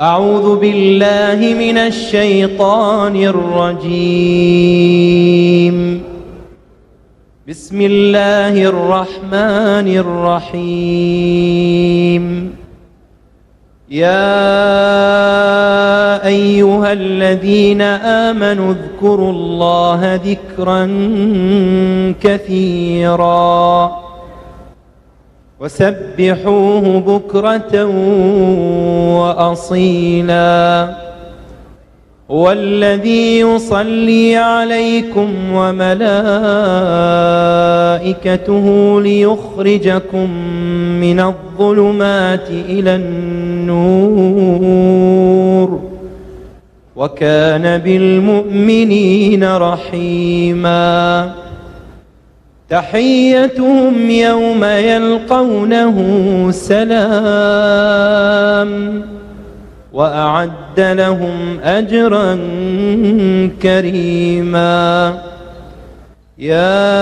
أعوذ بالله من الشيطان الرجيم. بسم الله الرحمن الرحيم. يا أيها الذين آمنوا اذكروا الله ذكرا كثيرا وسبحوه بكرة وأصيلا. هو الذي يصلي عليكم وملائكته ليخرجكم من الظلمات إلى النور وكان بالمؤمنين رحيما. تحيتهم يوم يلقونه سلام وأعد لهم أجرا كريما. يا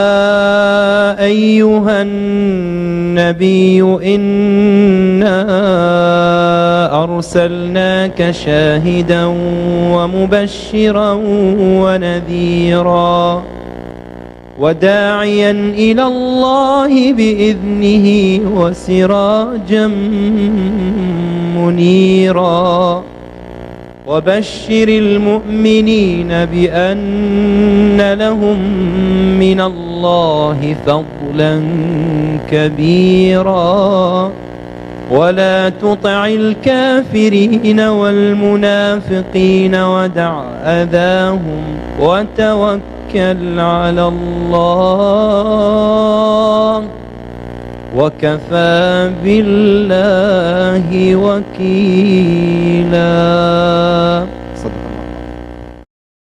أيها النبي إنا أرسلناك شاهدا ومبشرا ونذيرا وداعيا إلى الله بإذنه وسراجا منيرا. وبشر المؤمنين بأن لهم من الله فضلا كبيرا ولا تطع الكافرين والمنافقين ودع أذاهم وتوكل على الله وكفى بالله وكيلا.